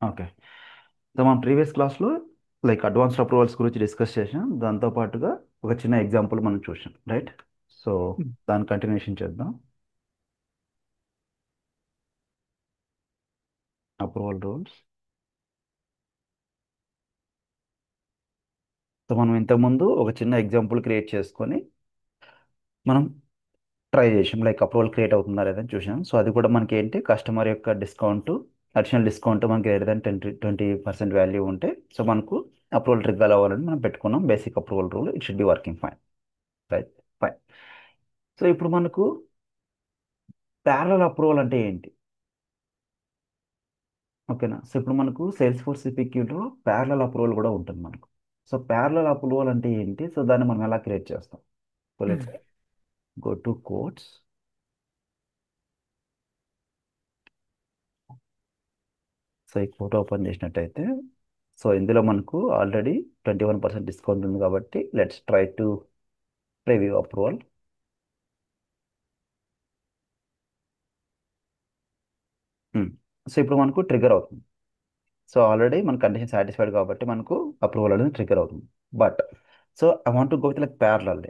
Okay. So మనం previous క్లాస్లో like advanced approvals గురించి డిస్కస్ చేసాం. దాంతో పాటుగా ఒక చిన్న ఎగ్జాంపుల్ మనం చూసాం, రైట్? So Hmm. దాని కంటిన్యూషన్ చేద్దాం. Approval rules. సో మనం ఇంతకుముందు ఒక చిన్న ఎగ్జాంపుల్ క్రియేట్ చేసుకొని మనం ట్రై చేసాం, లైక్ అప్రూవల్ క్రియేట్ అవుతుందా లేదని చూసాం. సో అది కూడా మనకి ఏంటి, కస్టమర్ యొక్క డిస్కౌంట్, అడిషనల్ డిస్కౌంట్ మనకి గ్రేటర్ దాన్ 20% వాల్యూ ఉంటే సో మనకు అప్రూవల్ ట్రిగ్గర్ అవ్వాలని మనం పెట్టుకున్నాం. Basic approval rule, it should be working fine, right? Fine. So ఇప్పుడు మనకు ప్యారలల్ అప్రూవల్ అంటే ఏంటి? ఓకేనా? సో ఇప్పుడు మనకు సేల్స్ ఫోర్స్ సిపిక్యూలో ప్యారలల్ అప్రూవల్ కూడా ఉంటుంది మనకు. సో ప్యారలల్ అప్రూవల్ అంటే ఏంటి? సో దాన్ని మనం ఎలా క్రియేట్ చేస్తాం? So Hmm. Let's go to codes. So ఈ కోడ్ ఓపెన్ చేసినట్టయితే సో ఇందులో మనకు ఆల్రెడీ 21% డిస్కౌంట్ ఉంది కాబట్టి let's try to preview approval. So ఇప్పుడు మనకు ట్రిగర్ అవుతుంది. సో ఆల్రెడీ మన కండిషన్ సాటిస్ఫైడ్ కాబట్టి మనకు అప్రూవల్ అనేది ట్రిగర్ అవుతుంది. But so I want to go with like parallel.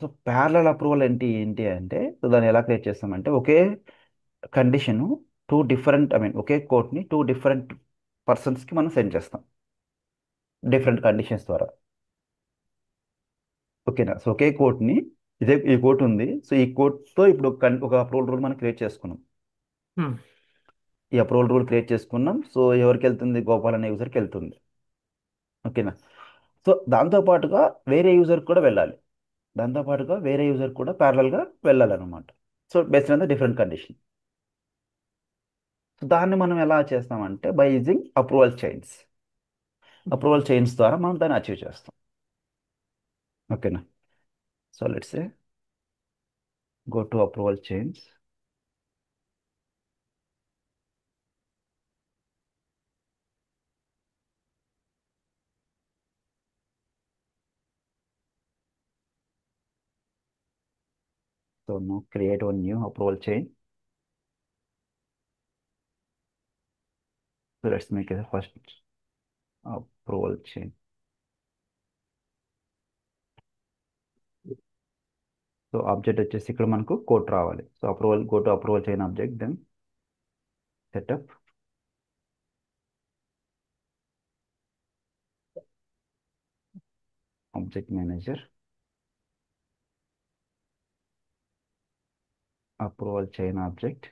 So parallel approval ఏంటి ఏంటి అంటే సో దాన్ని ఎలా క్రియేట్ చేస్తామంటే ఒకే condition two different, I mean ఒకే కోడ్ని టూ డిఫరెంట్ పర్సన్స్కి మనం సెండ్ చేస్తాం డిఫరెంట్ కండిషన్స్ ద్వారా. ఓకేనా? సో ఒకే కోడ్ని, ఇదే ఈ కోడ్ ఉంది, సో ఈ కోడ్తో ఇప్పుడు ఒక అప్రూవల్ రూల్ మనం క్రియేట్ చేసుకున్నాం. Hmm. ఈ అప్రూవల్ రూల్ క్రియేట్ చేసుకున్నాం. సో ఎవరికి వెళ్తుంది? గోపాల్ అనే యూజర్కి వెళ్తుంది. ఓకేనా? సో దాంతోపాటుగా వేరే యూజర్ కూడా వెళ్ళాలి. దాంతోపాటుగా వేరే యూజర్ కూడా ప్యారలల్గా వెళ్ళాలన్నమాట. So based on the different condition. So దాన్ని మనం ఎలా చేస్తామంటే by using approval chains. Approval chains ద్వారా మనం దాన్ని అచీవ్ చేస్తాం. ఓకేనా? So let's say go to approval chains. So now create one new approval chain. So let's make it the first approval chain. So object వచ్చేసి ఇక్కడ మనకు code రావాలి. So approval, go to approval chain object, then setup object manager, approval chain object.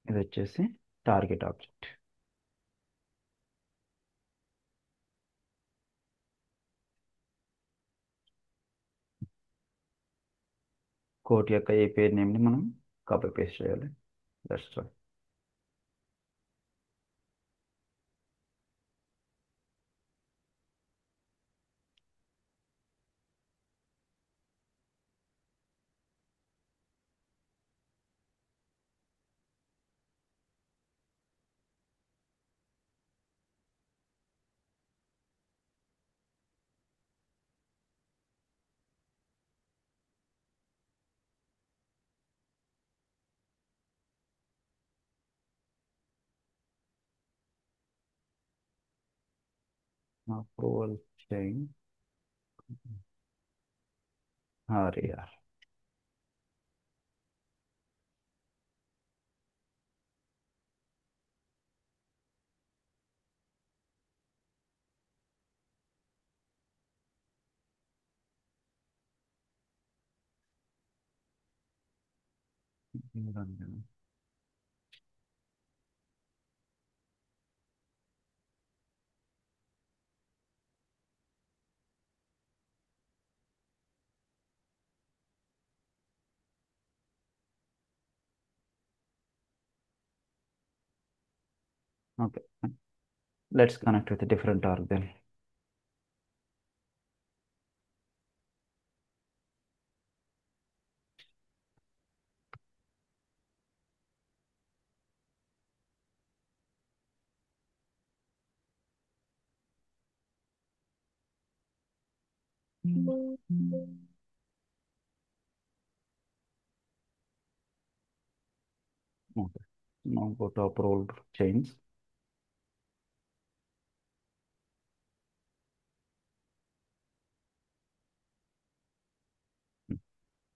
ఇది వచ్చేసి target object. Code యొక్క API నేమ్ని మనం copy paste చేయాలి. That's all. Approval chain RAR. Okay, let's connect with different org then. Now go to approval chains.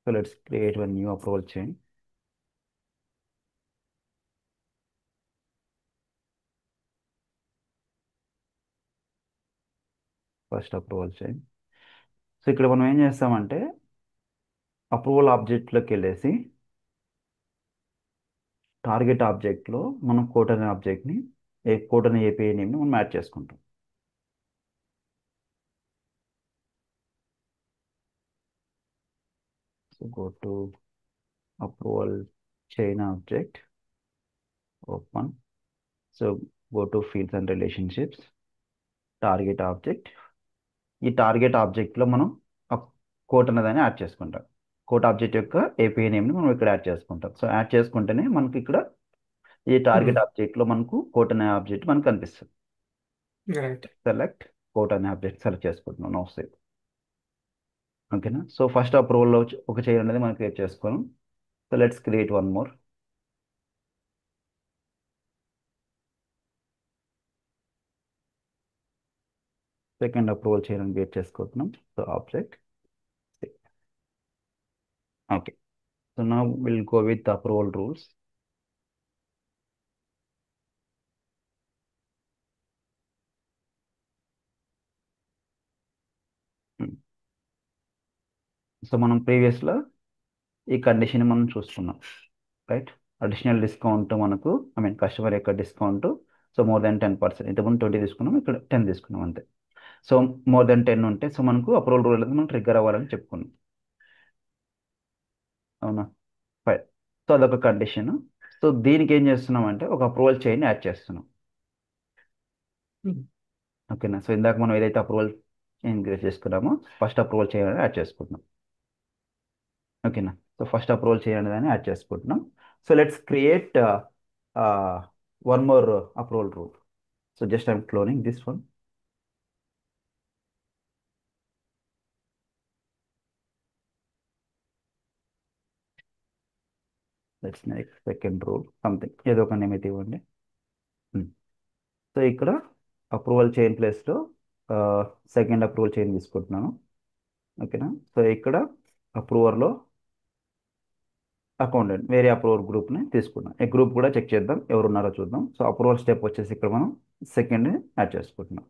So let's create one new approval chain. First approval చేయి. So ఇక్కడ మనం ఏం చేస్తామంటే approval ఆబ్జెక్ట్లోకి వెళ్ళేసి target ఆబ్జెక్ట్లో మనం code అనే ఆబ్జెక్ట్ని code అనే API నేమ్ని మనం యాడ్ చేసుకుంటాం. So go to approval chain object, open. So go to fields and relationships, target object. ఈ టార్గెట్ ఆబ్జెక్ట్లో మనం కోట్ అనేదాన్ని యాడ్ చేసుకుంటాం. కోట్ ఆబ్జెక్ట్ యొక్క ఏపీఐ నేమ్ని మనం ఇక్కడ యాడ్ చేసుకుంటాం. సో యాడ్ చేసుకుంటేనే మనకి ఇక్కడ ఈ టార్గెట్ ఆబ్జెక్ట్లో మనకు కోట్ అనే ఆబ్జెక్ట్ మనకు కనిపిస్తుంది. రైట్. సెలెక్ట్ కోట్ అనే ఆబ్జెక్ట్ సెలెక్ట్ చేసుకుంటున్నాం. No save. ఓకేనా. సో ఫస్ట్ అప్రూవల్లో ఒక చైన్ అనేది మనం క్రియేట్ చేసుకోవాలి. So let's create one more. Second approval chain అని క్రియేట్ చేసుకుంటున్నాం. So object. ఓకే. సో నా will go with approval rules. So మనం ప్రీవియస్లో ఈ కండిషన్ మనం చూసుకున్నాం, రైట్. అడిషనల్ డిస్కౌంట్ మనకు, ఐ మీన్ కస్టమర్ యొక్క డిస్కౌంట్. So more than 10%. ఇంతకుముందు 20 తీసుకున్నాం, ఇక్కడ 10 తీసుకున్నాం అంతే. సో మోర్ దాన్ 10 ఉంటే సో మనకు అప్రూవల్ రూల్ అనేది మనం ట్రిగ్గర్ అవ్వాలని చెప్పుకున్నాం. అవునా. ఫైన్. సో అదొక కండిషన్. సో దీనికి ఏం చేస్తున్నాం అంటే ఒక అప్రూవల్ చైన్ యాడ్ చేస్తున్నాం. ఓకేనా. సో ఇందాక మనం ఏదైతే అప్రూవల్ చైన్ క్రియేట్ చేసుకున్నామో ఫస్ట్ అప్రూవల్ చైన్ అనేది యాడ్ చేసుకుంటున్నాం. ఓకేనా. సో ఫస్ట్ అప్రూవల్ చైన్ అనేది యాడ్ చేసుకుంటున్నాం. So let's create one more approval rule. So just I'm cloning this one. Let's make second rule something, ఏదో ఒక నేమ్ అయితే ఇవ్వండి. సో ఇక్కడ అప్రూవల్ చైన్ ప్లేస్లో సెకండ్ అప్రూవల్ చైన్ తీసుకుంటున్నాను. ఓకేనా. సో ఇక్కడ అప్రూవర్లో అకౌంటెంట్ వేరే అప్రూవర్ గ్రూప్ని తీసుకున్నాం. ఈ గ్రూప్ కూడా చెక్ చేద్దాం ఎవరున్నారో చూద్దాం. సో అప్రూవల్ స్టెప్ వచ్చేసి ఇక్కడ మనం సెకండ్ని యాడ్ చేసుకుంటున్నాం.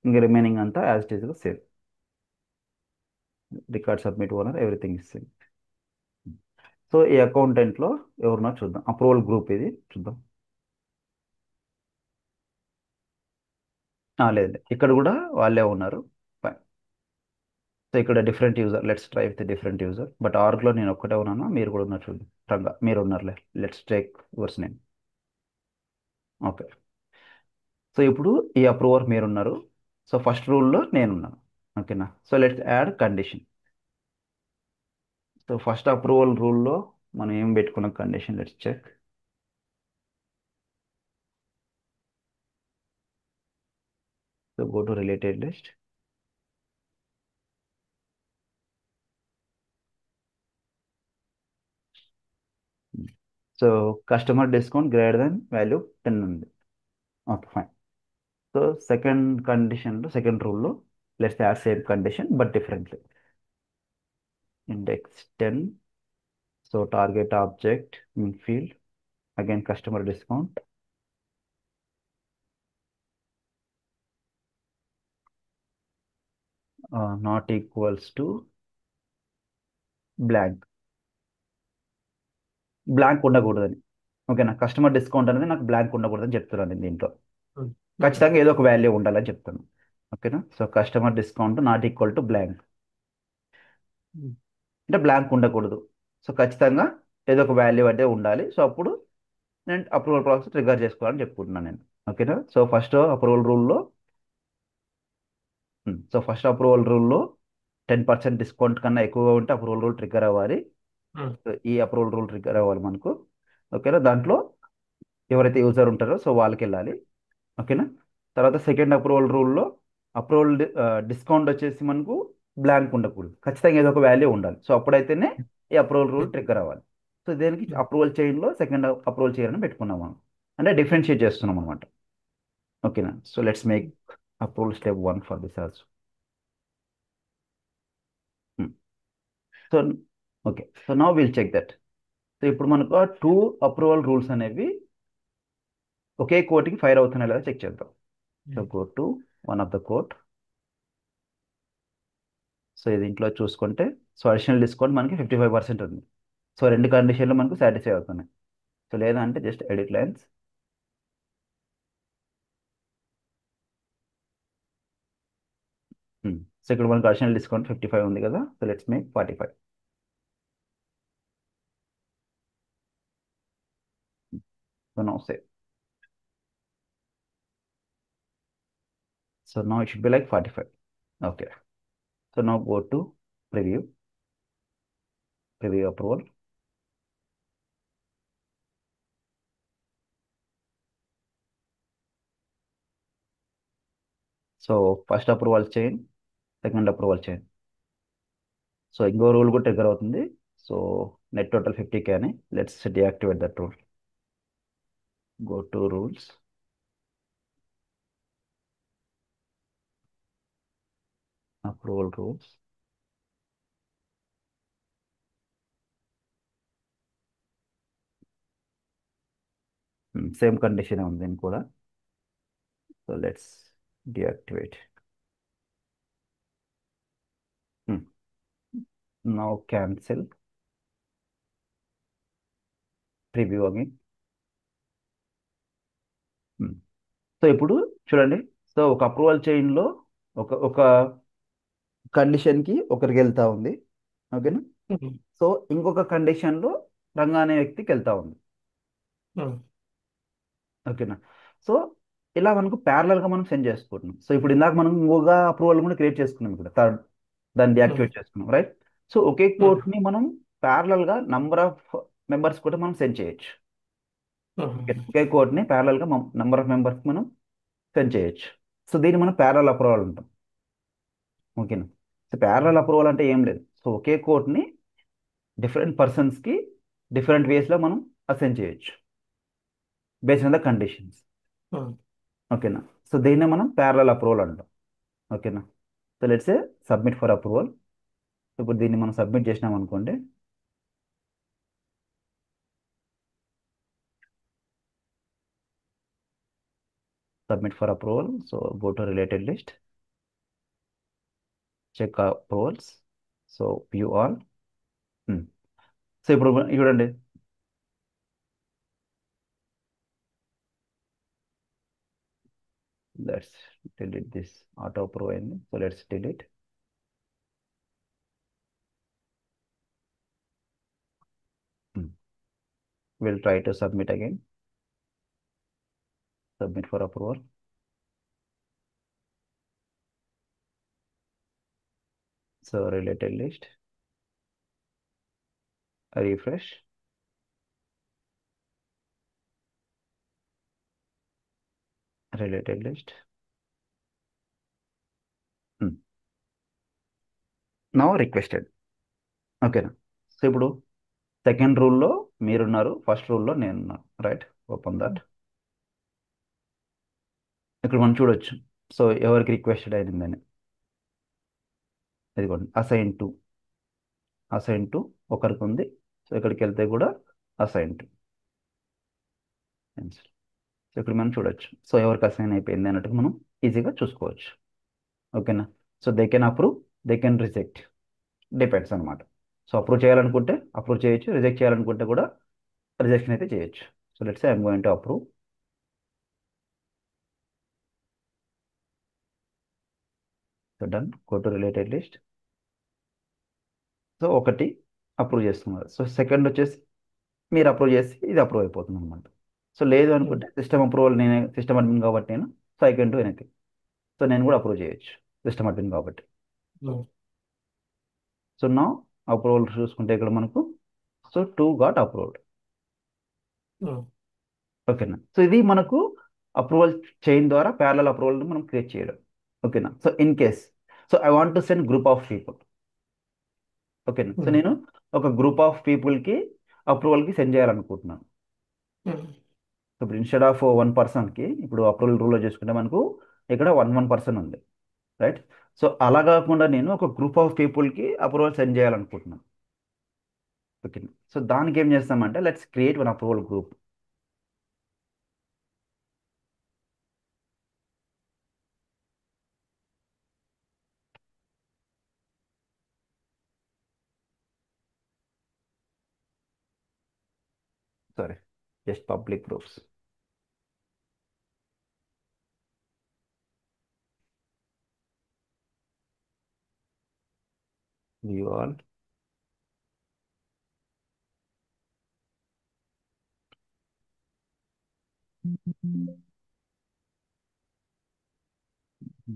ఇంకా రిమైనింగ్ అంతా యాజ్ ఇట్ ఈస్గా same. Record submit owner everything is same. So ఈ అకౌంటెంట్లో ఎవరున్నారో చూద్దాం. అప్రూవల్ గ్రూప్ ఇది చూద్దాం. లేదు, ఇక్కడ కూడా వాళ్ళే ఉన్నారు. ఫైన్. సో ఇక్కడ different user, let's try with different user. But ఆర్గ్లో నేను ఒక్కటే ఉన్నాను, మీరు కూడా ఉన్నారు చూద్దాం. రంగా మీరు ఉన్నారులే. Let's take yours name. Okay. So ఇప్పుడు ఈ అప్రూవర్ మీరున్నారు. సో ఫస్ట్ రూల్లో నేనున్నాను. ఓకేనా. So let's add condition. So first approval రూల్లో మనం ఏం పెట్టుకున్న condition let's check. So go to related list. So customer discount greater than value 10 ఉంది. Okay fine. సో సెకండ్ కండిషన్లో సెకండ్ రూల్లో let's add same condition but differently. Index 10. So target object in field again customer discount. Not equals to blank. Blank ఉండకూడదని. ఓకేనా. Customer discount అనేది నాకు blank ఉండకూడదని చెప్తున్నాను నేను దీంట్లో. ఖచ్చితంగా ఏదో ఒక వాల్యూ ఉండాలని చెప్తాను. ఓకేనా. So customer discount not equal to blank అంటే బ్లాంక్ ఉండకూడదు. సో ఖచ్చితంగా ఏదో ఒక వాల్యూ అంటే ఉండాలి. సో అప్పుడు నేను అప్రూవల్ ప్రాసెస్ ట్రిగర్ చేసుకోవాలని చెప్పుకుంటున్నాను నేను. ఓకేనా. సో ఫస్ట్ అప్రూవల్ రూల్లో 10% డిస్కౌంట్ కన్నా ఎక్కువగా ఉంటే అప్రూవల్ రూల్ ట్రిగ్గర్ అవ్వాలి. సో ఈ అప్రూవల్ రూల్ ట్రిగ్గర్ అవ్వాలి మనకు. ఓకేనా. దాంట్లో ఎవరైతే యూజర్ ఉంటారో సో వాళ్ళకి వెళ్ళాలి. ఓకేనా. తర్వాత సెకండ్ అప్రూవల్ రూల్లో అప్రూవల్ డిస్కౌంట్ వచ్చేసి మనకు బ్లాంక్ ఉండకూడదు. ఖచ్చితంగా ఏదో ఒక వాల్యూ ఉండాలి. సో అప్పుడైతేనే ఈ అప్రూవల్ రూల్ ట్రిగ్గర్ అవ్వాలి. సో దేనికి అప్రూవల్ చైన్లో సెకండ్ అప్రూవల్ చేయాలని పెట్టుకున్నాం మనం. అంటే డిఫరెన్షియేట్ చేస్తున్నాం అనమాట. ఓకేనా. So let's make approval step 1 for this also. So okay, so now will check that. So ఇప్పుడు మనకు టూ అప్రూవల్ రూల్స్ అనేవి ఒకే కోర్టుకి ఫైర్ అవుతున్నాయి లేదా చెక్ చేద్దాం. So go to one of the court. So ఇది ఇంట్లో చూసుకుంటే, సో అడిషనల్ డిస్కౌంట్ మనకి 55% ఉంది. సో రెండు కండిషన్లు మనకు సాటిస్ఫై అవుతున్నాయి. సో లేదా అంటే జస్ట్ ఎడిట్ లైన్స్. సో ఇక్కడ మనకు అడిషనల్ డిస్కౌంట్ 55 ఉంది కదా, so let's make 45. So no save. So now it should be like 45. Okay. So now go to preview, preview approval. So first approval చేయండి, second approval చేయండి. So ఇంకో rule కూడా trigger అవుతుంది. So net total 50K అని, let's deactivate that rule. Go to rules, approval rules. Same condition ఉంది దీనికి కూడా. So let's deactivate. Now cancel, preview again. So ఇప్పుడు చూడండి, సో ఒక అప్రూవల్ చైన్లో ఒక ఒక కండిషన్కి ఒకరికి వెళ్తా ఉంది. ఓకేనా. సో ఇంకొక కండిషన్లో రంగా అనే వ్యక్తికి వెళ్తా ఉంది. ఓకేనా. సో ఇలా మనకు ప్యారలల్గా మనం సెండ్ చేసుకుంటున్నాం. సో ఇప్పుడు ఇందాక మనం ఇంకొక అప్రూవల్ కూడా క్రియేట్ చేసుకున్నాం ఇక్కడ, థర్డ్, దాన్ని డియాక్టివేట్ చేసుకున్నాం, రైట్. సో ఒకే కోడ్ని మనం ప్యారలల్గా నంబర్ ఆఫ్ మెంబర్స్ కూడా మనం సెండ్ చేయొచ్చు. ఒకే కోడ్ని ప్యారలల్గా నంబర్ ఆఫ్ మెంబర్స్ మనం సెండ్ చేయొచ్చు. సో దీన్ని మనం ప్యారలల్ అప్రూవల్ అంటాం. ఓకేనా. సో ప్యారలల్ అప్రూవల్ అంటే ఏం లేదు, సో ఒకే కోడ్ని డిఫరెంట్ పర్సన్స్కి డిఫరెంట్ వేస్లో మనం అసైన్ చేయొచ్చు బేస్డ్ ఆన్ ద కండిషన్స్. ఓకేనా. సో దీన్నే మనం ప్యారలల్ అప్రూవల్ అంటాం. ఓకేనా. So let's a submit for approval. ఇప్పుడు దీన్ని మనం సబ్మిట్ చేసినాం అనుకోండి. Submit for approval. So go to related list, check approvals. So view all. So ఇప్పుడు చూడండి, let's delete this. Auto approve అయింది, so let's delete. Will try to submit again. Submit for approval. So related list, refresh, related list. Now requested. ఓకేనా. So ఇప్పుడు second రూల్లో మీరున్నారు, first రూల్లో నేనున్నాను, right. Open that. ఇక్కడ మనం చూడొచ్చు, సో ఎవరికి రిక్వెస్టెడ్ అయిందని. ఇదిగోండి, అసైన్ టు, అసైన్ టు ఒకరికి ఉంది. సో ఇక్కడికి వెళ్తే కూడా అసైన్ టు. సో ఇక్కడ మనం చూడొచ్చు, సో ఎవరికి అసైన్ అయిపోయింది అన్నట్టు మనం ఈజీగా చూసుకోవచ్చు. ఓకేనా. So they can approve, they can reject, depends అనమాట. సో అప్రూవ్ చేయాలనుకుంటే అప్రూవ్ చేయొచ్చు, రిజెక్ట్ చేయాలనుకుంటే కూడా రిజెక్షన్ అయితే చేయొచ్చు. So let's say I'm going to approve. So done. Go to related list. So ఒకటి అప్రూవ్ చేస్తున్నారు, సో సెకండ్ వచ్చేసి మీరు అప్రూవ్ చేసి ఇది అప్రూవ్ అయిపోతుంది అనమాట. సో లేదు అనుకుంటే సిస్టమ్ అప్రూవల్, నేనే సిస్టమ్ అడ్మిన్ కాబట్టి నేను, so I can do anything. So నేను కూడా అప్రూవ్ చేయొచ్చు సిస్టమ్ అడ్మిన్ కాబట్టి. సో నా అప్రూవల్ చూసుకుంటే ఇక్కడ మనకు, సో 2 గాట్ అప్రూవ్డ్. ఓకేనా. సో ఇది మనకు అప్రూవల్ చైన్ ద్వారా ప్యారలల్ అప్రూవల్ మనం క్రియేట్ చేయడం. ఓకేనా. So in case, so I want to send group of people. ఓకేనా. సో నేను ఒక గ్రూప్ ఆఫ్ పీపుల్కి అప్రూవల్కి సెండ్ చేయాలనుకుంటున్నాను. సో ఇప్పుడు ఇన్స్టెడ్ ఆఫ్ వన్ పర్సన్కి ఇప్పుడు అప్రూవల్ రూల్లో చేసుకుంటే మనకు ఇక్కడ వన్ వన్ పర్సన్ ఉంది, రైట్? సో అలా కాకుండా నేను ఒక గ్రూప్ ఆఫ్ పీపుల్కి అప్రూవల్ సెండ్ చేయాలనుకుంటున్నాను. ఓకే, సో దానికి ఏం చేస్తామంటే let's create one approval group. Sorry, just public groups. View all.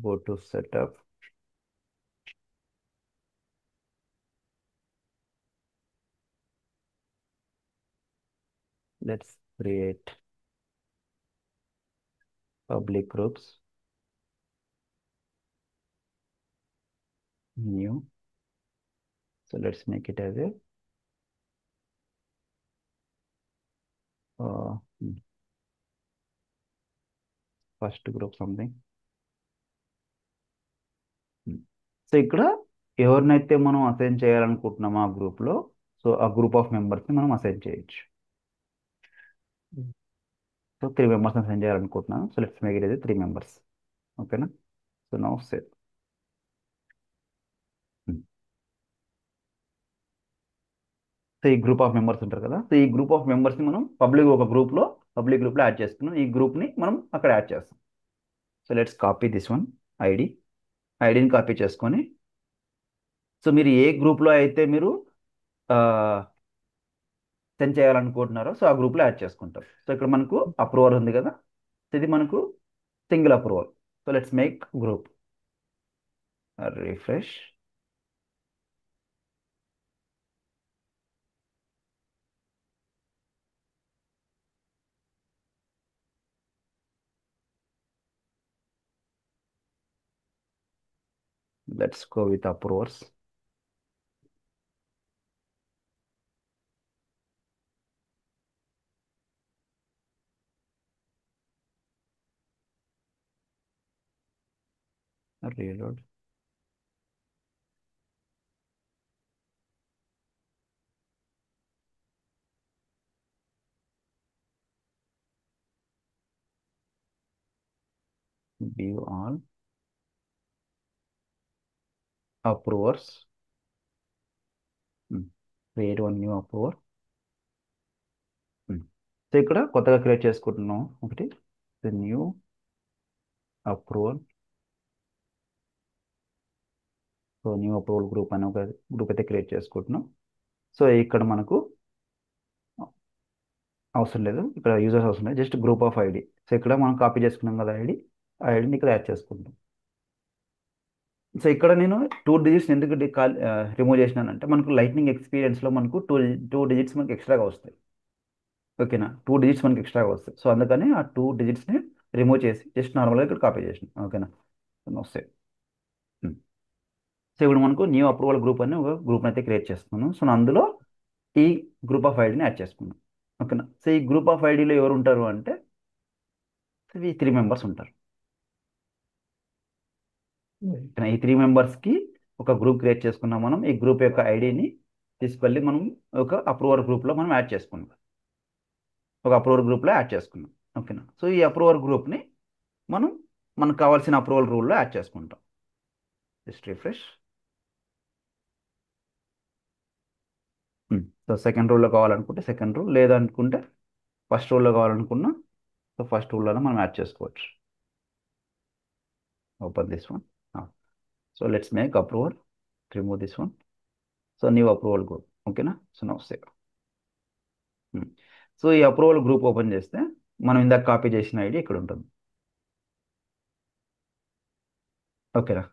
Go to setup. Let's create public groups. New. So let's make it as a uh, first group something. So ఇక్కడ ఎవరినైతే మనం assign చేయాలనుకుంటున్నామో ఆ గ్రూప్లో, so ఆ group of మెంబర్స్ని మనం assign చేయొచ్చు. So 3 members assign చేయాలనుకుంటున్నాను. So let's make it as 3 members. ఓకేనా? So now save. సో ఈ గ్రూప్ ఆఫ్ మెంబర్స్ ఉంటారు కదా, సో ఈ గ్రూప్ ఆఫ్ మెంబర్స్ని మనం పబ్లిక్ గ్రూప్లో యాడ్ చేసుకున్నాం. ఈ గ్రూప్ని మనం అక్కడ యాడ్ చేస్తాం. So let's copy this one ID. ఐడిని కాపీ చేసుకొని, సో మీరు ఏ గ్రూప్లో అయితే మీరు సెండ్ చేయాలనుకుంటున్నారో సో ఆ గ్రూప్లో యాడ్ చేసుకుంటారు. సో ఇక్కడ మనకు అప్రూవర్ ఉంది కదా, సో ఇది మనకు single approval. So let's make group. Refresh. Let's go with approvers. Reload. View all approvers. Create one new approver. So ఇక్కడ కొత్తగా క్రియేట్ చేసుకుంటున్నాం ఒకటి, new approval. So new approval group అని ఒక గ్రూప్ అయితే క్రియేట్ చేసుకుంటున్నాం. సో ఇక్కడ మనకు అవసరం లేదు, ఇక్కడ యూజర్స్ అవసరం లేదు, just group of ID. So ఇక్కడ మనం కాపీ చేసుకున్నాం కదా ఐడి, ఆ ఐడిని ఇక్కడ యాడ్ చేసుకుంటాం. సో ఇక్కడ నేను 2 డిజిట్స్ ఎందుకు రిమూవ్ చేసినానంటే మనకు లైట్నింగ్ ఎక్స్పీరియన్స్లో మనకు టూ డిజిట్స్ మనకి ఎక్స్ట్రాగా వస్తాయి. ఓకేనా? 2 డిజిట్స్ మనకి ఎక్స్ట్రాగా వస్తాయి. సో అందుకని ఆ 2 డిజిట్స్ని రిమూవ్ చేసి జస్ట్ నార్మల్గా ఇక్కడ కాపీ చేసిన. ఓకేనా? వస్తాయి. సో ఇప్పుడు మనకు న్యూ అప్రూవల్ గ్రూప్ అని ఒక గ్రూప్ని అయితే క్రియేట్ చేస్తున్నాను. సో అందులో ఈ గ్రూప్ ఆఫ్ ఐడిని యాడ్ చేసుకున్నాం. ఓకేనా? సో ఈ గ్రూప్ ఆఫ్ ఐడిలో ఎవరు ఉంటారు అంటే ఈ 3 మెంబర్స్ ఉంటారు. ఈ 3 మెంబర్స్కి ఒక గ్రూప్ క్రియేట్ చేసుకున్నాం మనం. ఈ గ్రూప్ యొక్క ఐడిని తీసుకెళ్ళి మనం ఒక అప్రూవర్ గ్రూప్లో మనం యాడ్ చేసుకున్నాం. ఒక అప్రూవర్ గ్రూప్లో యాడ్ చేసుకున్నాం. ఓకేనా? సో ఈ అప్రూవర్ గ్రూప్ని మనం మనకు కావాల్సిన అప్రూవల్ రూల్లో యాడ్ చేసుకుంటాం. Just refresh. సో సెకండ్ రూల్లో కావాలనుకుంటే సెకండ్ రూల్, లేదనుకుంటే ఫస్ట్ రూల్లో కావాలనుకున్నా సో ఫస్ట్ రూల్లోనే మనం యాడ్ చేసుకోవచ్చు. Open this one. So let's make approval. Remove this one. So new approval group. ఓకేనా? So now save. సో ఈ అప్రూవల్ గ్రూప్ ఓపెన్ చేస్తే మనం ఇందాక కాపీ చేసిన ఐడి ఇక్కడ ఉంటుంది. ఓకేనా?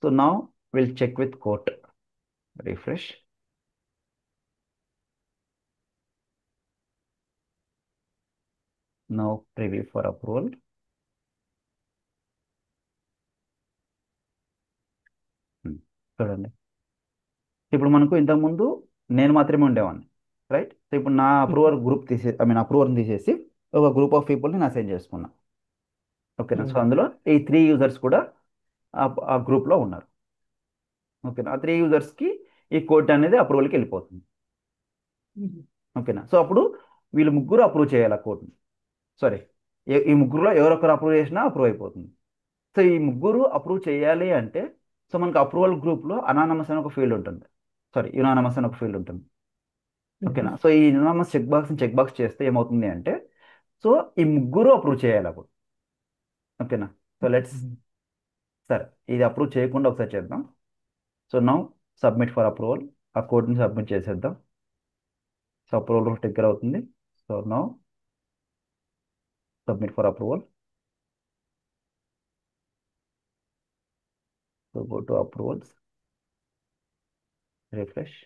So now will check with quote. Refresh. Now preview for approval. చూడండి, ఇప్పుడు మనకు ఇంతకుముందు నేను మాత్రమే ఉండేవాడిని, రైట్? సో ఇప్పుడు నా అప్రూవర్ గ్రూప్ అప్రూవర్ని తీసేసి ఒక గ్రూప్ ఆఫ్ పీపుల్ని నేను అసైన్ చేసుకున్నా. ఓకేనా. సో ఉమ్, అందులో ఈ 3 యూజర్స్ కూడా ఆ గ్రూప్లో ఉన్నారు. ఓకేనా. ఆ 3 యూజర్స్కి ఈ కోడ్ అనేది అప్రూవల్కి వెళ్ళిపోతుంది. ఉమ్, ఓకేనా. సో అప్పుడు వీళ్ళు ముగ్గురు అప్రూవ్ చేయాలి ఆ కోడ్ని. సారీ, ఈ ముగ్గురులో ఎవరొకరు అప్రూవ్ చేసినా అప్రూవ్ అయిపోతుంది. సో ఈ ముగ్గురు అప్రూవ్ చేయాలి అంటే, సో మనకు అప్రూవల్ గ్రూప్లో అనానమస్ అని ఒక ఫీల్డ్ ఉంటుంది. సారీ, యునానమస్ అని ఒక ఫీల్డ్ ఉంటుంది. ఓకేనా. ఉమ్, సో ఈ యునానమస్ చెక్ బాక్స్ చేస్తే ఏమవుతుంది అంటే, సో ఈ ముగ్గురు అప్రూవ్ చేయాలి అప్పుడు. ఓకేనా. సో లెట్స్, ఉమ్, సరే ఇది అప్రూవ్ చేయకుండా ఒకసారి చేద్దాం. So now submit for approval. ఆ కోడ్ని సబ్మిట్ చేసేద్దాం. సో అప్రూవల్ టిక్కర్ అవుతుంది. So now submit for approval. So go to approvals, refresh.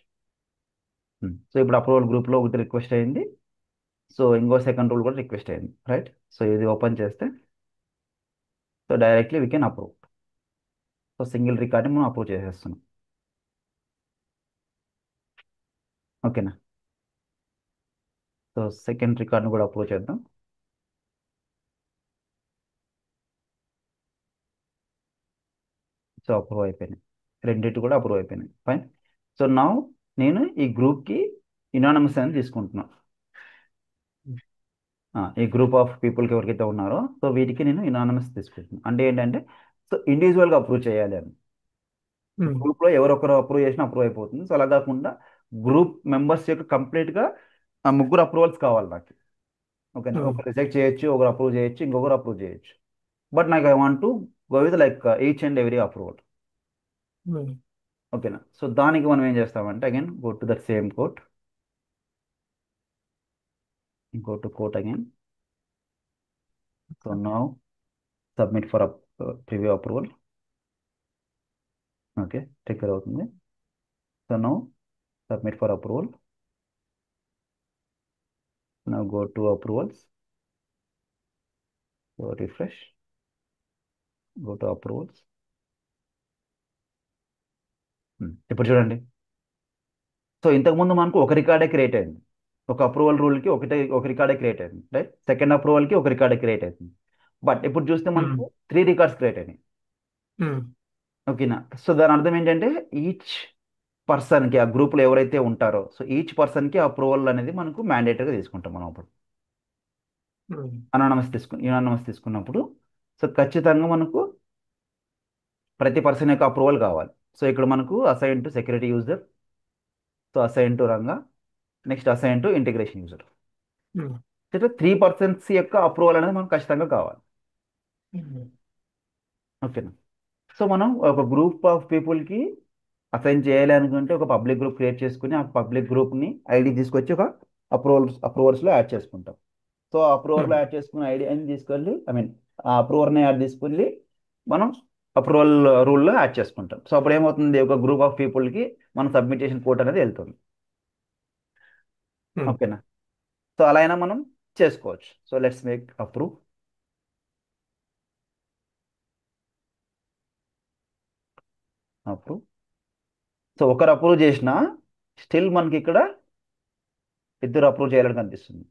So ఇప్పుడు అప్రూవల్ గ్రూప్లో ఒకటి రిక్వెస్ట్ అయింది. సో ఇంకో సెకండ్ రూల్ కూడా రిక్వెస్ట్ అయింది, రైట్. సో ఇది ఓపెన్ చేస్తే, so directly we can approve. So single రికార్డ్ని మనం అప్రూవ్ చేసేస్తున్నాం. ఓకేనా. సో సెకండ్ రికార్డ్ని కూడా అప్రూవ్ చేద్దాం. సో అప్రూవ్ అయిపోయినాయి. రెండింటి కూడా అప్రూవ్ అయిపోయినాయి, ఫైన్. సో నా నేను ఈ గ్రూప్కి ఇనానమస్ అని తీసుకుంటున్నాను. ఈ గ్రూప్ ఆఫ్ పీపుల్కి ఎవరికైతే ఉన్నారో, సో వీటికి నేను ఇనానమస్ తీసుకుంటున్నాను. అంటే ఏంటంటే, సో ఇండివిజువల్గా అప్రూవ్ చేయాలి అని. ఉమ్, గ్రూప్లో ఎవరొకరు అప్రూవ్ చేసినా అప్రూవ్ అయిపోతుంది. సో అలా కాకుండా గ్రూప్ మెంబర్స్ యొక్క కంప్లీట్గా ఆ ముగ్గురు అప్రూవల్స్ కావాలి నాకు. ఓకేనా. ఉమ్, ఒకరు రిజెక్ట్ చేయొచ్చు, ఒకరు అప్రూవ్ చేయొచ్చు, ఇంకొకరు అప్రూవ్ చేయొచ్చు. బట్ నాకు I want to go with like each and every approval. Um, ఓకేనా. సో దానికి మనం ఏం చేస్తామంటే, again go to that same quote, go to quote again. So now submit for preview approval. Okay, trigger అవుతుంది. So now submit for approval. Now go to approvals, so refresh, go to approvals. ఇప్పుడు చూడండి. So ఇంతకుముందు మనకు ఒక రికార్డే create అయింది. ఒక approval రూల్కి ఒక రికార్డే create అయింది, రైట్. సెకండ్ అప్రూవల్కి ఒక రికార్డే క్రియేట్ అయింది. బట్ ఇప్పుడు చూస్తే ఉమ్, మనకు 3 రికార్డ్స్ క్రియేట్ అయినాయి. ఉమ్, ఓకేనా. సో దాని అర్థం ఏంటంటే, ఈచ్ పర్సన్కి, ఆ గ్రూప్లో ఎవరైతే ఉంటారో, సో ఈచ్ పర్సన్కి అప్రూవల్ అనేది మనకు మ్యాండేటరీగా తీసుకుంటాం మనం అప్పుడు. ఉమ్, యునానమస్ తీసుకున్నప్పుడు, సో ఖచ్చితంగా మనకు ప్రతి పర్సన్ యొక్క అప్రూవల్ కావాలి. సో ఇక్కడ మనకు assign to security user, so assign to Ranga, next assign to integration user. Um, ఇట్లా 3 పర్సన్స్ యొక్క అప్రూవల్ అనేది మనకు ఖచ్చితంగా కావాలి. ఉమ్, ఓకేనా. సో మనం ఒక గ్రూప్ ఆఫ్ పీపుల్కి అసైన్ చేయాలి అనుకుంటే, ఒక పబ్లిక్ గ్రూప్ క్రియేట్ చేసుకుని, ఆ పబ్లిక్ గ్రూప్ని ఐడి తీసుకొచ్చి ఒక అప్రూవర్స్లో యాడ్ చేసుకుంటాం. సో అప్రూవర్లో ఉమ్, యాడ్ చేసుకున్న ఐడి అని తీసుకెళ్ళి, ఐ మీన్ ఆ అప్రూవర్ని యాడ్ తీసుకెళ్ళి మనం అప్రూవల్ రూల్లో యాడ్ చేసుకుంటాం. సో అప్పుడు ఏమవుతుంది, ఒక గ్రూప్ ఆఫ్ పీపుల్కి మనం సబ్మిట్ చేసిన కోడ్ అనేది వెళ్తుంది. ఉమ్, ఓకేనా. సో అలా అయినా మనం చేసుకోవచ్చు. So let's make approve. Approve. So ఒకరు అప్రూవ్ చేసినా స్టిల్ మనకి ఇక్కడ ఇద్దరు అప్రూవ్ చేయాలని కనిపిస్తుంది.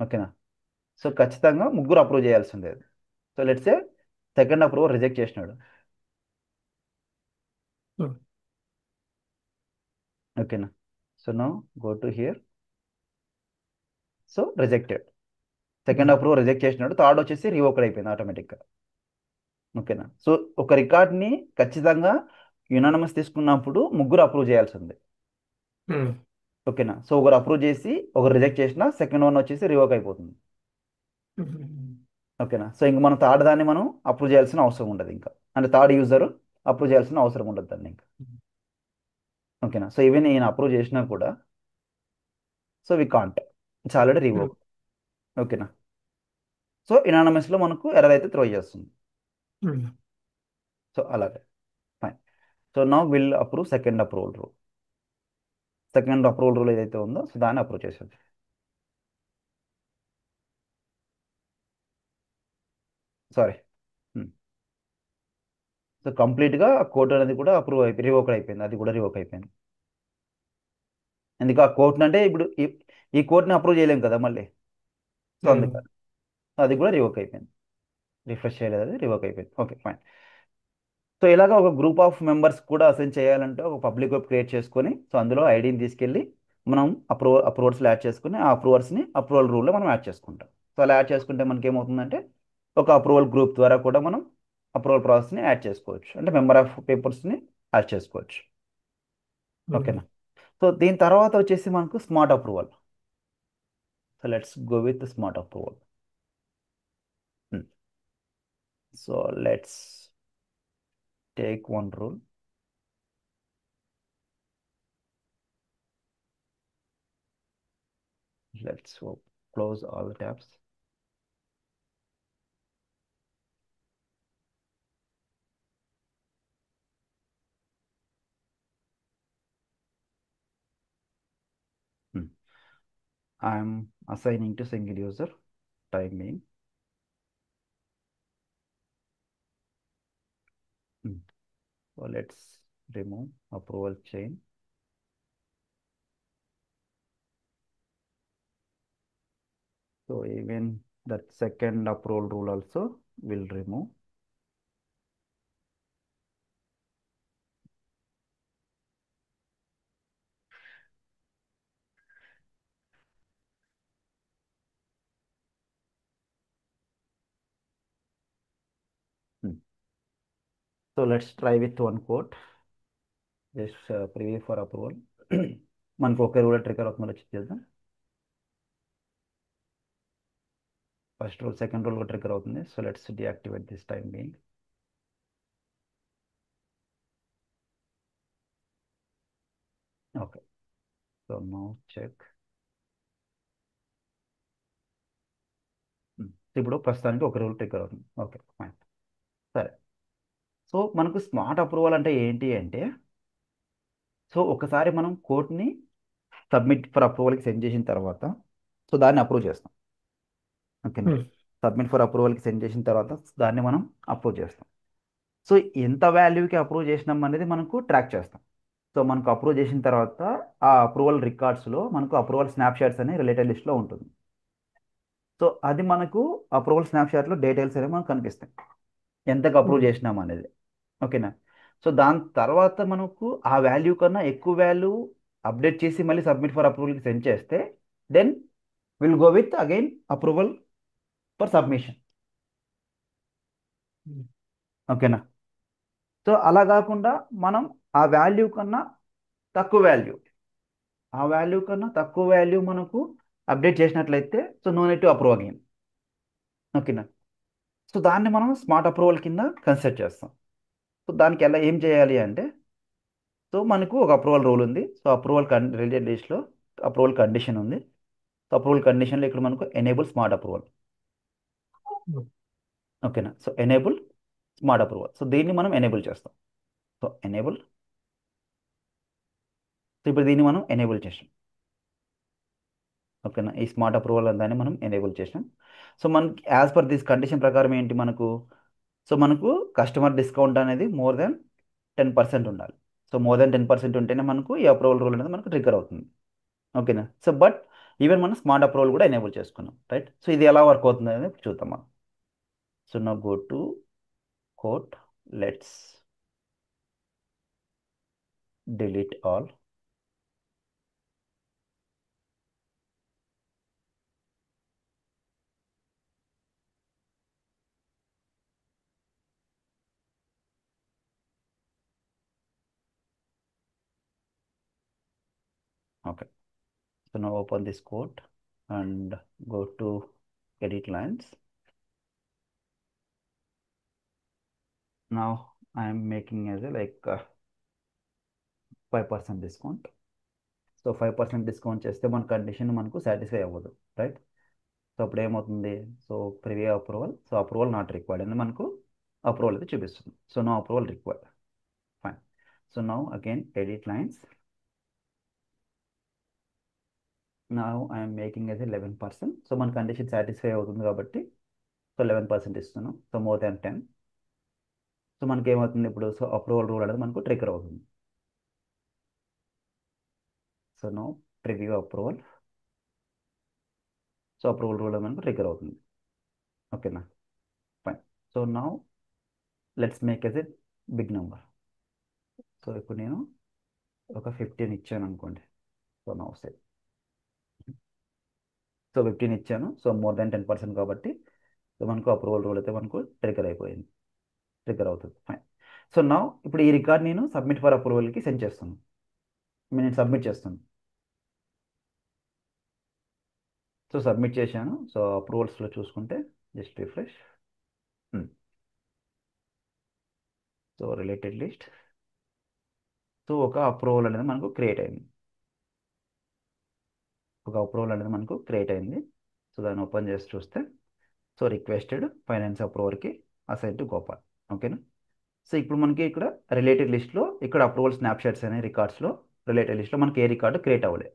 ఓకేనా. సో ఖచ్చితంగా ముగ్గురు అప్రూవ్ చేయాల్సిందే. So let's A second approval reject చేసినాడు. ఉమ్, ఓకేనా. So now go to hear. So rejected. Second um, approval reject చేసినాడు. థర్డ్ వచ్చేసి రివోకడ్ అయిపోయింది ఆటోమేటిక్గా. ఓకేనా. సో ఒక రికార్డ్ని ఖచ్చితంగా యునానమస్ తీసుకున్నప్పుడు ముగ్గురు అప్రూవ్ చేయాల్సిందే. ఉమ్, ఓకేనా. సో ఒకరు అప్రూవ్ చేసి ఒకరు రిజెక్ట్ చేసినా సెకండ్ వన్ వచ్చేసి రివోక్ అయిపోతుంది. ఉమ్, ఓకేనా. సో ఇంక మనం థర్డ్ దాన్ని మనం అప్రూవ్ చేయాల్సిన అవసరం ఉండదు ఇంకా. అంటే థర్డ్ యూజర్ అప్రూవ్ చేయాల్సిన అవసరం ఉండదు దాన్ని ఇంకా. ఓకేనా. సో ఈవెన్ ఈయన అప్రూవ్ చేసినా కూడా, so we can't, it's already um, revoke. ఓకేనా. సో ఇనానమస్లో మనకు ఎర్రర్ అయితే త్రో చేస్తుంది. ఉమ్, సో అలాగే, fine. So now will approve second approval rule. Second approval rule ఏదైతే ఉందో, సో దాన్ని అప్రూవ్ చేసేది. సారీ. సో కంప్లీట్గా కోర్ట్ అనేది కూడా అప్రూవ్ అయిపోయి రివోక్ అయిపోయింది. అది కూడా రివోక్ అయిపోయింది. ఎందుకు ఆ కోర్టుని అంటే ఇప్పుడు ఈ కోర్టుని అప్రూవ్ చేయలేం కదా మళ్ళీ. సో అందుకని అది కూడా రివోక్ అయిపోయింది. రిఫ్రెష్ చేయలేదు, అది రివోక్ అయిపోయింది. Okay fine. సో ఇలాగ ఒక గ్రూప్ ఆఫ్ మెంబర్స్ కూడా అసైన్ చేయాలంటే ఒక పబ్లిక్ గ్రూప్ క్రియేట్ చేసుకొని, సో అందులో ఐడిని తీసుకెళ్ళి మనం అప్రూవర్స్లో యాడ్ చేసుకుని ఆ అప్రూవర్స్ని అప్రూవల్ రూల్లో మనం యాడ్ చేసుకుంటాం. సో అలా యాడ్ చేసుకుంటే మనకి ఏమవుతుందంటే ఒక అప్రూవల్ గ్రూప్ ద్వారా కూడా మనం అప్రూవల్ ప్రాసెస్ని యాడ్ చేసుకోవచ్చు, అంటే మెంబర్ ఆఫ్ పీపుల్స్ని యాడ్ చేసుకోవచ్చు. ఓకేనా. సో దీని తర్వాత వచ్చేసి మనకు smart approval. So let's go with smart approval. So let's take one rule. Let's close all the tabs. Hmm. I'm assigning to single user, time being. Hmm. So let's remove approval chain. So even that second approval rule also will remove. Hmm. So let's try with one quote. Just preview for approval. మనకు ఒక rule trigger అవుతుందో check చేద్దాం. First rule second rule trigger అవుతుంది. So let's deactivate this time being. Okay. So now check. ఇప్పుడు ప్రస్తుతానికి ఒక rule trigger అవుతుంది. Okay fine. సరే. సో మనకు స్మార్ట్ అప్రూవల్ అంటే ఏంటి అంటే, సో ఒకసారి మనం కోడ్ని సబ్మిట్ ఫర్ అప్రూవల్కి సెండ్ చేసిన తర్వాత, సో దాన్ని అప్రూవ్ చేస్తాం. ఓకేనా. సబ్మిట్ ఫర్ అప్రూవల్కి సెండ్ చేసిన తర్వాత దాన్ని మనం అప్రూవ్ చేస్తాం. సో ఎంత వాల్యూకి అప్రూవ్ చేసినాం అనేది మనకు ట్రాక్ చేస్తాం. సో మనకు అప్రూవ్ చేసిన తర్వాత ఆ అప్రూవల్ రికార్డ్స్లో మనకు అప్రూవల్ స్నాప్షాట్స్ అనే రిలేటెడ్ లిస్ట్లో ఉంటుంది. సో అది మనకు అప్రూవల్ స్నాప్షాట్లో డీటెయిల్స్ అనేవి మనకు కనిపిస్తాయి, ఎంతకు అప్రూవ్ చేసినాం అనేది. ఓకేనా. సో దాని తర్వాత మనకు ఆ వాల్యూ కన్నా ఎక్కువ వాల్యూ అప్డేట్ చేసి మళ్ళీ సబ్మిట్ ఫర్ అప్రూవల్కి సెండ్ చేస్తే then will go with again approval for submission. ఓకేనా. సో అలా కాకుండా మనం ఆ వాల్యూ కన్నా తక్కువ వాల్యూ, ఆ వాల్యూ కన్నా తక్కువ వాల్యూ మనకు అప్డేట్ చేసినట్లయితే so no need to approve again. ఓకేనా. సో దాన్ని మనం స్మార్ట్ అప్రూవల్ కింద కన్సిడర్ చేస్తాం. సో దానికి ఎలా ఏం చేయాలి అంటే, సో మనకు ఒక అప్రూవల్ రూల్ ఉంది. సో అప్రూవల్ రిలేటెడ్ లిస్ట్లో అప్రూవల్ కండిషన్ ఉంది. సో అప్రూవల్ కండిషన్లో ఇక్కడ మనకు ఎనేబుల్ స్మార్ట్ అప్రూవల్. ఓకేనా. So enable smart approval. So దీన్ని మనం ఎనేబుల్ చేస్తాం. So enable. సో ఇప్పుడు దీన్ని మనం ఎనేబుల్ చేసాం. ఓకేనా. ఈ స్మార్ట్ అప్రూవల్ దాన్ని మనం ఎనేబుల్ చేసాం. సో మనకి యాజ్ పర్ దిస్ కండిషన్ ప్రకారం ఏంటి మనకు, సో మనకు కస్టమర్ డిస్కౌంట్ అనేది మోర్ దెన్ 10% ఉండాలి. సో మోర్ దెన్ 10% ఉంటేనే మనకు ఈ అప్రూవల్ రూల్ అనేది మనకు ట్రిగ్గర్ అవుతుంది. ఓకేనా. సో బట్ ఈవెన్ మనం స్మార్ట్ అప్రూవల్ కూడా ఎనేబుల్ చేసుకున్నాం, రైట్. సో ఇది ఎలా వర్క్ అవుతుంది అనేది చూద్దాం మనం. సో నా go to quote, let's delete all. Okay. So now open this code and go to edit lines. Now I am making as a like 5% discount. So 5% discount చేస్తే మన condition మనకు సాటిస్ఫై అవ్వదు, right. So అప్పుడు ఏమవుతుంది, so preview approval, so approval not required అని మనకు approval అయితే చూపిస్తుంది. So no approval required. Fine. So now again edit lines. Now I'm making as 11%. So మన కండిషన్ సాటిస్ఫై అవుతుంది కాబట్టి సో 11% ఇస్తున్నాం. So more than 10. సో మనకి ఏమవుతుంది ఇప్పుడు, సో అప్రూవల్ రూల్ అనేది మనకు ట్రిగర్ అవుతుంది. So no preview approval. Approval rule మనకు ట్రిగ్గర్ అవుతుంది. ఓకేనా, fine. So now let's make as a big number. So ఇప్పుడు నేను ఒక 15 ఇచ్చాను అనుకోండి. సో నౌ సే, సో 15 ఇచ్చాను. సో మోర్ దాన్ 10% కాబట్టి సో మనకు అప్రూవల్ రూల్ అయితే మనకు ట్రిగ్గర్ అయిపోయింది, ట్రిగ్గర్ అవుతుంది. ఫైన్. సో నౌ ఇప్పుడు ఈ రికార్డ్ నేను సబ్మిట్ ఫర్ అప్రూవల్కి సెండ్ చేస్తాను, నేను సబ్మిట్ చేస్తాను. సో సబ్మిట్ చేశాను. సో అప్రూవల్స్లో చూసుకుంటే just refresh. So related list. So ఒక అప్రూవల్ అనేది మనకు క్రియేట్ అయింది, ఒక అప్రూవల్ అనేది మనకు క్రియేట్ అయింది. సో దాన్ని ఓపెన్ చేసి చూస్తే సో రిక్వెస్టెడ్ ఫైనాన్స్ అప్రూవర్కి అసైన్ టు గోపాల్. ఓకేనా. సో ఇప్పుడు మనకి ఇక్కడ రిలేటెడ్ లిస్ట్లో ఇక్కడ అప్రూవల్ స్నాప్షాట్స్ అనే రికార్డ్స్లో రిలేటెడ్ లిస్ట్లో మనకి ఏ రికార్డు క్రియేట్ అవ్వలేదు.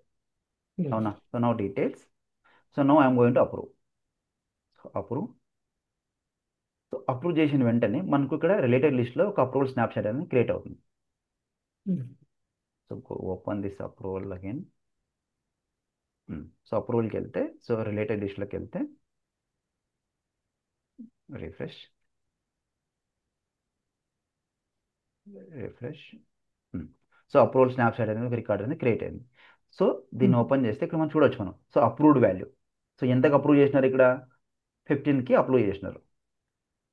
అవునా. So now details. So now I'm going to approve. So approve. So approve చేసిన వెంటనే మనకు ఇక్కడ రిలేటెడ్ లిస్ట్లో ఒక అప్రూవల్ స్నాప్షాట్ అనేది క్రియేట్ అవుతుంది. So open this approval again. So అప్రూవల్కి వెళ్తే సో రిలేటెడ్ లిస్ట్లోకి వెళ్తే refresh, refresh. So approval snapshot అనేది ఒక రికార్డ్ అనేది క్రియేట్ అయింది. సో దీన్ని ఓపెన్ చేస్తే ఇక్కడ మనం చూడొచ్చు మనం. So approved value. సో ఎంతకు అప్రూవ్ చేసినారు ఇక్కడ? 15కి అప్రూవ్ చేసినారు,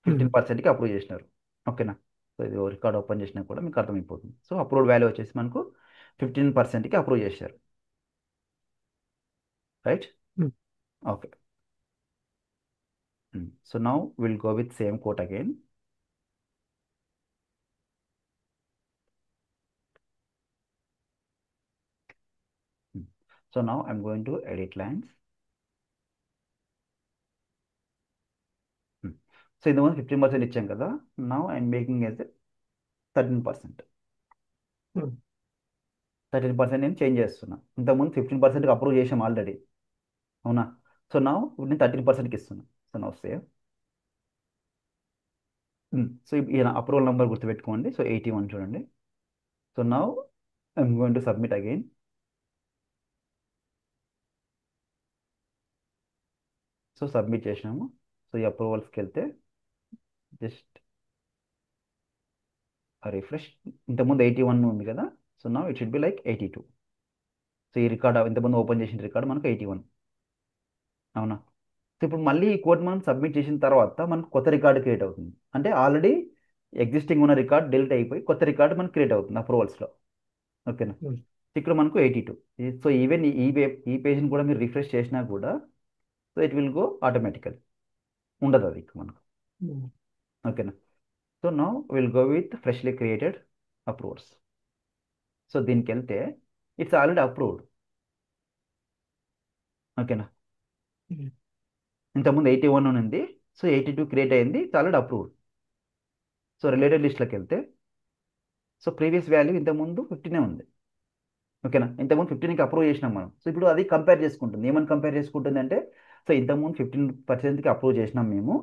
15%కి అప్రూవ్ చేసినారు. ఓకేనా. సో ఇది రికార్డ్ ఓపెన్ చేసినా కూడా మీకు అర్థమైపోతుంది. సో అప్రూవ్డ్ వాల్యూ వచ్చేసి మనకు 15%కి అప్రూవ్ చేశారు. Right. Okay. So now will go with same quote again. So now I'm going to edit lines. So ఇంతకుముందు 15% ఇచ్చాం కదా. Now I'm making yes 13%. 13% నేను చేంజ్ చేస్తున్నా. ఇంతకుముందు 15%కి అప్రూవ్ చేసాం ఆల్రెడీ. అవునా. సో నా ఇప్పుడు నేను 13%కి ఇస్తున్నా. సో నా సేవ్. సో ఈయన అప్రూవల్ నెంబర్ గుర్తుపెట్టుకోండి. సో 81 చూడండి. సో నా I'm going to submit again. So submit చేసినాము. సో ఈ అప్రూవల్స్కి వెళ్తే జస్ట్ రిఫ్రెష్. ఇంతకుముందు 81 ఉంది కదా. సో నా it should be like 82. So ఈ రికార్డ్ ఇంతకుముందు ఓపెన్ చేసిన రికార్డ్ మనకు 81. అవునా. సో ఇప్పుడు మళ్ళీ ఈ కోడ్ మనం సబ్మిట్ చేసిన తర్వాత మనకు కొత్త రికార్డు క్రియేట్ అవుతుంది. అంటే ఆల్రెడీ ఎగ్జిస్టింగ్ ఉన్న రికార్డ్ డిలీట్ అయిపోయి కొత్త రికార్డు మనకు క్రియేట్ అవుతుంది అప్రూవల్స్లో. ఓకేనా. ఇక్కడ మనకు 82. సో ఈవెన్ ఈ పేజ్ని కూడా మీరు రిఫ్రెష్ చేసినా కూడా so it will go automatically, ఉండదు అది ఇక్కడ మనకు. ఓకేనా. So now will go with freshly created approvals. So దీనికి వెళ్తే ఇట్స్ ఆల్రెడీ అప్రూవ్డ్. ఓకేనా. ఇంతకుముందు 81 ఉంది. సో 82 క్రియేట్ అయింది, it's already approved. So related లిస్ట్లోకి వెళ్తే సో ప్రీవియస్ వాల్యూ ఇంతకుముందు 15 ఉంది. ఓకేనా. ఇంతకుముందు 15కి అప్రూవ్ చేసినాం మనం. సో ఇప్పుడు అది కంపేర్ చేసుకుంటుంది. ఏమని కంపేర్ చేసుకుంటుంది అంటే సో ఇంతకుముందు 15%కి అప్రూవ్ చేసినాం మేము.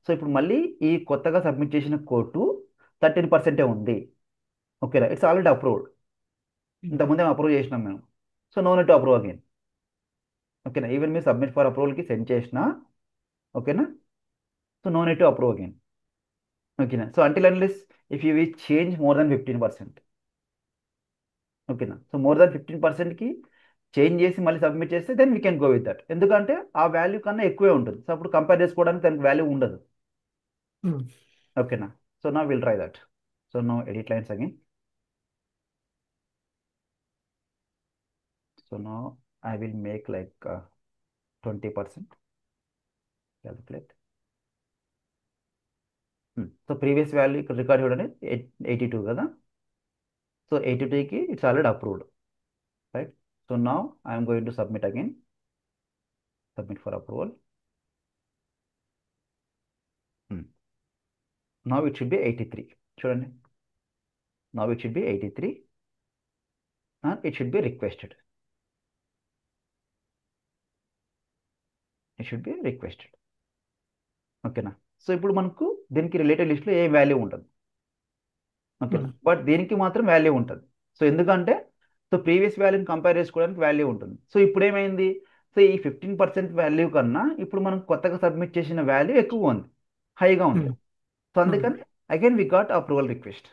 సో ఇప్పుడు మళ్ళీ ఈ కొత్తగా సబ్మిట్ చేసిన కోడ్ 13% ఉంది. ఓకేనా. It's already approved. ఇంతకుముందే అప్రూవ్ చేసినాం మేము. So no need to approve again. ఓకేనా. ఈవెన్ మీరు సబ్మిట్ ఫర్ అప్రూవల్కి సెండ్ చేసినా ఓకేనా. So no need to approve again. ఓకేనా. So until unless if you change more than 15%. ఓకేనా. సో మోర్ దాన్ 15%కి చేంజ్ చేసి మళ్ళీ సబ్మిట్ చేస్తే then we can go with that. ఎందుకంటే ఆ వాల్యూ కన్నా ఎక్కువే ఉంటుంది. సో అప్పుడు కంపేర్ చేసుకోవడానికి దానికి వాల్యూ ఉండదు. ఓకేనా. సో నా will try that. So no edit lines again. So no I will make like 20%. Calculate. So previous value ఇక్కడ రికార్డ్ చూడండి 82 కదా. సో 82కి it's already approved. Right. So now I'm going to submit again. Submit for approval. Now it should be 83. చూడండి. Now it should be 83 and it should be requested. It should be requested. ఓకేనా. So ఇప్పుడు మనకు దీనికి related లిస్ట్లో ఏ value ఉండదు. ఓకేనా. But దీనికి మాత్రం వాల్యూ ఉంటుంది. సో ఎందుకంటే సో ప్రీవియస్ వాల్యూని కంపేర్ చేసుకోవడానికి వాల్యూ ఉంటుంది. సో ఇప్పుడు ఏమైంది, సో ఈ 15% వాల్యూ కన్నా ఇప్పుడు మనం కొత్తగా సబ్మిట్ చేసిన వాల్యూ ఎక్కువ ఉంది, హైగా ఉంది. ఉమ్, సో ఉమ్, అందుకని again we got approval request.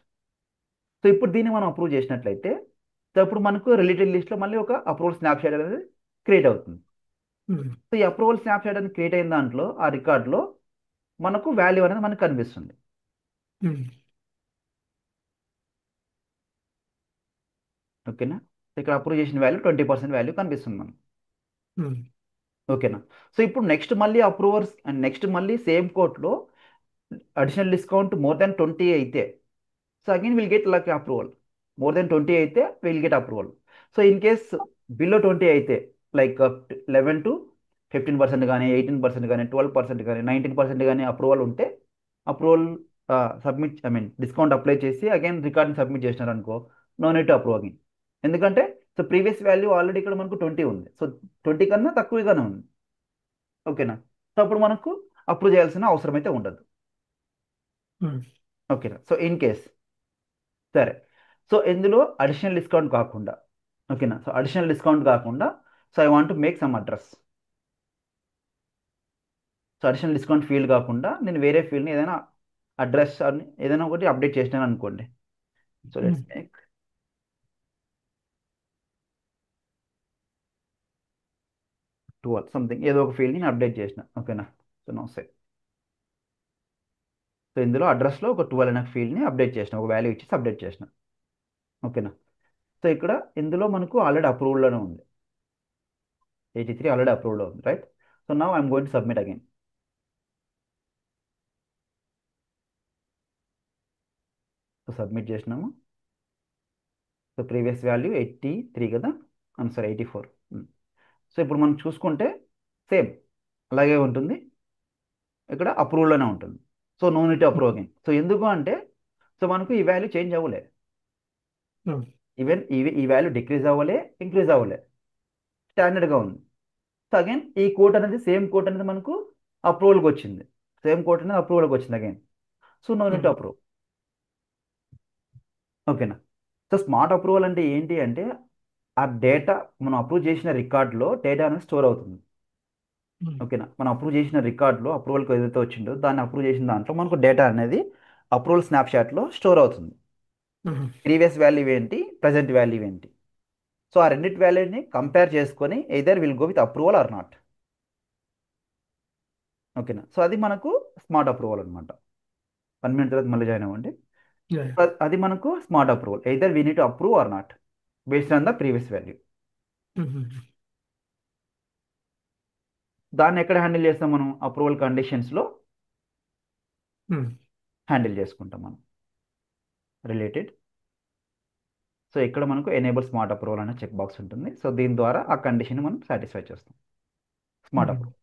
So ఇప్పుడు దీన్ని మనం అప్రూవ్ చేసినట్లయితే, సో ఇప్పుడు మనకు రిలేటెడ్ లిస్ట్లో మళ్ళీ ఒక అప్రూవల్ స్నాప్షాట్ అనేది క్రియేట్ అవుతుంది. ఉమ్, సో ఈ అప్రూవల్ స్నాప్షాట్ అనేది క్రియేట్ అయిన దాంట్లో ఆ రికార్డ్లో మనకు వాల్యూ అనేది మనకు కనిపిస్తుంది. ఉమ్, ఓకేనా? సో ఇక్కడ అప్రూవ్ చేసిన వాల్యూ 20% వాల్యూ కనిపిస్తుంది మనకు. ఉమ్, ఓకేనా? సో ఇప్పుడు నెక్స్ట్ మళ్ళీ అప్రూవర్స్ అండ్ నెక్స్ట్ మళ్ళీ సేమ్ కోర్ట్లో అడిషనల్ డిస్కౌంట్ మోర్ దాన్ 20 అయితే, so again will get luck approval. More than 20 అయితే will get approval. So in case below 20 అయితే, లైక్ 11 to 15% కానీ 18% కానీ 12% కానీ 19% కానీ అప్రూవల్ ఉంటే, approval submit I mean discount apply చేసి అగైన్ రికార్డ్ని సబ్మిట్ చేసినారు అనుకో, no need to approve again. ఎందుకంటే సో ప్రీవియస్ వాల్యూ ఆల్రెడీ ఇక్కడ మనకు 20 ఉంది, సో 20 కన్నా తక్కువగానే ఉంది. ఓకేనా? సో అప్పుడు మనకు అప్రూవ్ చేయాల్సిన అవసరం అయితే ఉండదు. ఉమ్, ఓకేనా? సో ఇన్ కేస్, సరే, సో ఇందులో అడిషనల్ డిస్కౌంట్ కాకుండా, ఓకేనా, సో అడిషనల్ డిస్కౌంట్ కాకుండా, so I want make some address. So additional discount field కాకుండా నేను వేరే ఫీల్డ్ని ఏదైనా అడ్రస్ అని ఏదైనా ఒకటి అప్డేట్ చేసినాను అనుకోండి. So let's um, make 12 something, ఏదో ఒక ఫీల్డ్ని నేను అప్డేట్ చేసిన. ఓకేనా? సో నో సే, సో ఇందులో అడ్రస్లో ఒక 12 అనే ఫీల్డ్ని అప్డేట్ చేసిన, ఒక వాల్యూ ఇచ్చేసి అప్డేట్ చేసిన. ఓకేనా? సో ఇక్కడ ఇందులో మనకు ఆల్రెడీ అప్రూవ్డ్లోనే ఉంది, 83 ఆల్రెడీ అప్రూవ్డ్లో ఉంది, right? So now I'm going to submit again. So submit చేసినాము. సో ప్రీవియస్ వాల్యూ 83 కదా, సారీ 84. సో ఇప్పుడు మనం చూసుకుంటే సేమ్ అలాగే ఉంటుంది, ఇక్కడ అప్రూవ్లోనే ఉంటుంది. So no need approve again. So ఎందుకు అంటే, సో మనకు ఈ వాల్యూ చేంజ్ అవ్వలే, ఉమ్, ఈవెన్ ఈ వాల్యూ డిక్రీజ్ అవ్వలే, ఇంక్రీజ్ అవ్వలే, స్టాండర్డ్గా ఉంది. సో అగైన్ ఈ కోట్ అనేది సేమ్ కోట్ అనేది మనకు అప్రూవల్కి వచ్చింది, సేమ్ కోట్ అనేది అప్రూవల్కి వచ్చింది again. So no need um, approve. ఓకేనా? సో స్మార్ట్ అప్రూవల్ అంటే ఏంటి అంటే, ఆ డేటా మనం అప్రూవ్ చేసిన రికార్డులో డేటా అనేది స్టోర్ అవుతుంది. ఉమ్, ఓకేనా? మనం అప్రూవ్ చేసిన రికార్డులో అప్రూవల్కి ఏదైతే వచ్చిందో దాన్ని అప్రూవ్ చేసిన దాంట్లో మనకు డేటా అనేది అప్రూవల్ స్నాప్షాట్లో స్టోర్ అవుతుంది. ఉమ్, ప్రీవియస్ వాల్యూ ఏంటి, ప్రజెంట్ వాల్యూ ఏంటి, సో ఆ రెండింటి వాల్యూని కంపేర్ చేసుకొని either will go with approval are not. ఓకేనా? సో అది మనకు స్మార్ట్ అప్రూవల్ అనమాట. 1 minute తర్వాత మళ్ళీ జాయిన్ అవ్వండి. Yeah, yeah. అది మనకు smart approval, either we need to approve or not based on the previous value. Um, um, దాన్ని ఎక్కడ హ్యాండిల్ చేస్తాం మనం? అప్రూవల్ కండిషన్స్లో ఉమ్, హ్యాండిల్ చేసుకుంటాం మనం. రిలేటెడ్, సో ఇక్కడ మనకు ఎనేబుల్ స్మార్ట్ అప్రూవల్ అనే చెక్ బాక్స్ ఉంటుంది. సో దీని ద్వారా ఆ కండిషన్ మనం సాటిస్ఫై చేస్తాం, స్మార్ట్ ఉమ్. అప్రూవల్.